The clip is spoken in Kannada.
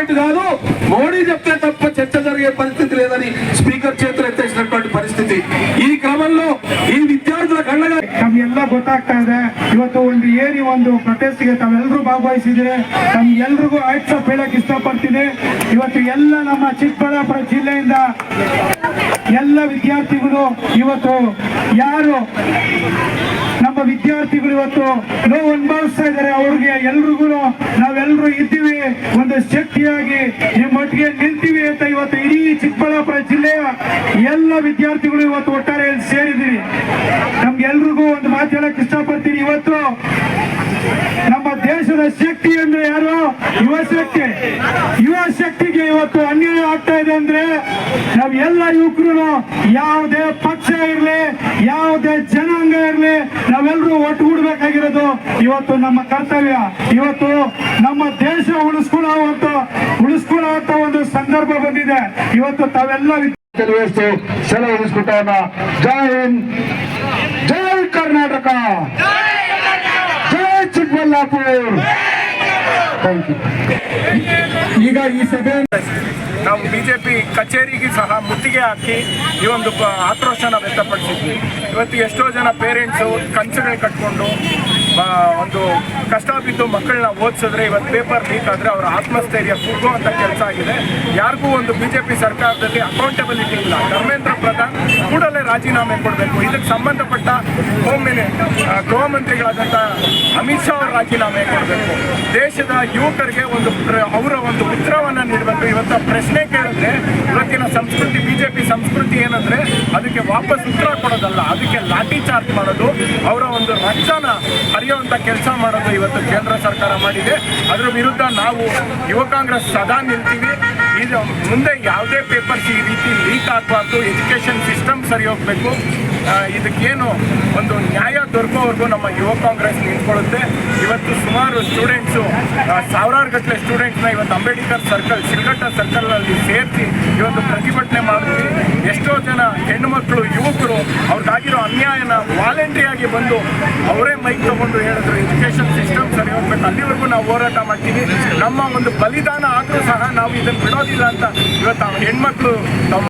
పార్లమెంట్ కాదు, మోడీ చెప్తే తప్ప చర్చ జరిగే పరిస్థితి లేదని స్పీకర్ చేతులు ఎత్తేసినటువంటి పరిస్థితి. ఈ క్రమంలో ఈ విద్యార్థుల ಕಣ್ಣಗ ನಮ್ಗೆಲ್ಲ ಗೊತ್ತಾಗ್ತಾ ಇದೆ. ಇವತ್ತು ಒಂದು ಏರಿ ಒಂದು ಪ್ರೊಟೆಸ್ಟ್ಗೆ ತಾವೆಲ್ಲರೂ ಭಾಗವಹಿಸಿದ್ರೆ ತಮ್ಗೆಲ್ರಿಗೂ ಆಯ್ತು ಹೇಳಕ್ ಇಷ್ಟಪಡ್ತೀನಿ. ಇವತ್ತು ಎಲ್ಲ ನಮ್ಮ ಚಿಕ್ಕಬಳ್ಳಾಪುರ ಜಿಲ್ಲೆಯಿಂದ ಎಲ್ಲ ವಿದ್ಯಾರ್ಥಿಗಳು ಇವತ್ತು ಯಾರು ನಮ್ಮ ವಿದ್ಯಾರ್ಥಿಗಳು ಇವತ್ತು ನೋವು ಅನುಭವಿಸ್ತಾ ಇದ್ದಾರೆ, ಅವ್ರಿಗೆ ಎಲ್ರಿಗೂ ನಾವೆಲ್ಲರೂ ಇದ್ದೀವಿ, ಒಂದು ಶಕ್ತಿಯಾಗಿ ನಿಮ್ಮೊಟ್ಟಿಗೆ ನಿಲ್ತೀವಿ ಅಂತ ಇವತ್ತು ಇಡೀ ಚಿಕ್ಕಬಳ್ಳಾಪುರ ಜಿಲ್ಲೆಯ ಎಲ್ಲ ವಿದ್ಯಾರ್ಥಿಗಳು ಇವತ್ತು ಒಟ್ಟಾರೆ ಸೇರಿದ್ದೀವಿ. ನಮ್ಗೆಲ್ರಿಗೂ ಒಂದು ಮಾತು ಹೇಳಕ್ ಇಷ್ಟಪಡ್ತೀನಿ. ಇವತ್ತು ನಮ್ಮ ದೇಶದ ಶಕ್ತಿ ಅಂದ್ರೆ ಯಾರು? ಯುವ ಶಕ್ತಿ. ಯುವ ಶಕ್ತಿಗೆ ಇವತ್ತು ಅನ್ಯಾಯ ಆಗ್ತಾ ಇದೆ ಅಂದ್ರೆ ನಾವ್ ಎಲ್ಲ ಯುವಕರು ಯಾವುದೇ ಪಕ್ಷ ಇರ್ಲಿ, ಯಾವುದೇ ಜನಾಂಗ ಇರ್ಲಿ, ನಾವೆಲ್ಲರೂ ಒಟ್ಟುಗೂಡ್ಬೇಕಾಗಿರೋದು ಇವತ್ತು ನಮ್ಮ ಕರ್ತವ್ಯ. ಇವತ್ತು ನಮ್ಮ ದೇಶ ಉಳಿಸ್ಕೊಳ್ಳುವಂತ ಒಂದು ಸಂದರ್ಭ ಬಂದಿದೆ. ಇವತ್ತು ತಾವೆಲ್ಲ ಸೆಲವು ಉಳಿಸ್ಕೊಟ್ಟವನ್ನ ಜೈ ಹಿಂದ್, ಜೈ ಕರ್ನಾಟಕ, ಜೈ ಚಿಕ್ಕಬಳ್ಳಾಪುರ. ಈಗ ಈ ಸಭೆ ನಾವು ಬಿಜೆಪಿ ಕಚೇರಿಗೆ ಸಹ ಮುತ್ತಿಗೆ ಹಾಕಿ ಈ ಒಂದು ಆಕ್ರೋಶನ ವ್ಯಕ್ತಪಡಿಸಿದ್ವಿ. ಇವತ್ತು ಎಷ್ಟೋ ಜನ ಪೇರೆಂಟ್ಸು ಕನಸುಗಳು ಕಟ್ಕೊಂಡು ಒಂದು ಕಷ್ಟ ಬಿದ್ದು ಮಕ್ಕಳನ್ನ ಓದಿಸಿದ್ರೆ ಇವತ್ತು ಪೇಪರ್ ಲೀಕ್ ಆದರೆ ಅವರ ಆತ್ಮಸ್ಥೈರ್ಯ ಕುಗ್ಗುವಂಥ ಕೆಲಸ ಆಗಿದೆ. ಯಾರಿಗೂ ಒಂದು ಬಿಜೆಪಿ ಸರ್ಕಾರದಲ್ಲಿ ಅಕೌಂಟಬಿಲಿಟಿ ಇಲ್ಲ. ಧರ್ಮೇಂದ್ರ ಪ್ರಧಾನ್ ಕೂಡಲೇ ರಾಜೀನಾಮೆ ಕೊಡಬೇಕು. ಇದಕ್ಕೆ ಸಂಬಂಧಪಟ್ಟ ಗೃಹ ಮಂತ್ರಿಗಳಾದಂಥ ಅಮಿತ್ ಶಾ ಅವರು ರಾಜೀನಾಮೆ ಕೊಡಬೇಕು. ದೇಶದ ಯುವಕರಿಗೆ ಅವರ ಒಂದು ಉತ್ತರವನ್ನು ನೀಡಬೇಕು. ಇವತ್ತು ಪ್ರಶ್ನೆ ಕೇಳಿದ್ರೆ ಇವತ್ತಿನ ಸಂಸ್ಕೃತಿ, ಬಿಜೆಪಿ ಸಂಸ್ಕೃತಿ ಏನಂದ್ರೆ ಅದಕ್ಕೆ ವಾಪಸ್ ಉತ್ತರ ಕೊಡೋದಲ್ಲ, ಅದಕ್ಕೆ ಲಾಠಿ ಚಾರ್ಜ್ ಮಾಡೋದು, ಅವರ ಒಂದು ರಕ್ತನ ಹರಿಯುವಂಥ ಕೆಲಸ ಮಾಡೋದು ಇವತ್ತು ಕೇಂದ್ರ ಸರ್ಕಾರ ಮಾಡಿದೆ. ಅದರ ವಿರುದ್ಧ ನಾವು ಯುವ ಕಾಂಗ್ರೆಸ್ ಸದಾ ನಿಲ್ತೀವಿ. ಇದು ಮುಂದೆ ಯಾವುದೇ ಪೇಪರ್ಸ್ ಈ ರೀತಿ ಲೀಕ್ ಆಗಬಾರ್ದು. ಎಜುಕೇಷನ್ ಸಿಸ್ಟಮ್ ಸರಿ ಹೋಗಬೇಕು. ಇದಕ್ಕೇನು ಒಂದು ನ್ಯಾಯ ದೊರಕೋವರೆಗೂ ನಮ್ಮ ಯುವ ಕಾಂಗ್ರೆಸ್ ನಿಂತ್ಕೊಳ್ಳುತ್ತೆ. ಇವತ್ತು ಸುಮಾರು ಸ್ಟೂಡೆಂಟ್ಸು, ಸಾವಿರಾರು ಗಟ್ಟಲೆ ಸ್ಟೂಡೆಂಟ್ಸ್ನ ಇವತ್ತು ಅಂಬೇಡ್ಕರ್ ಸರ್ಕಲ್, ಶಿಲ್ಘಟ್ಟ ಸರ್ಕಲ್ನಲ್ಲಿ ಸೇರಿಸಿ ಇವತ್ತು ಪ್ರತಿಭಟನೆ ಮಾಡ್ತೀವಿ. ಎಷ್ಟೋ ಜನ ಹೆಣ್ಣುಮಕ್ಕಳು, ಯುವಕರು ಅವ್ರಿಗಾಗಿರೋ ಅನ್ಯಾಯನ ವಾಲಂಟ್ರಿಯಾಗಿ ಬಂದು ಅವರೇ ಮೈಕ್ ತಗೊಂಡು ಹೇಳಿದ್ರು ಎಜುಕೇಷನ್ ಸಿಸ್ಟಮ್ ಸರಿ ಹೋಗ್ಬೇಕು. ಅಲ್ಲಿವರೆಗೂ ನಾವು ಹೋರಾಟ ಮಾಡ್ತೀವಿ. ನಮ್ಮ ಒಂದು ಬಲಿದಾನ ಆದರೂ ಸಹ ನಾವು ಇದನ್ನು ಬಿಡೋದಿಲ್ಲ ಅಂತ ಇವತ್ತು ಹೆಣ್ಮಕ್ಳು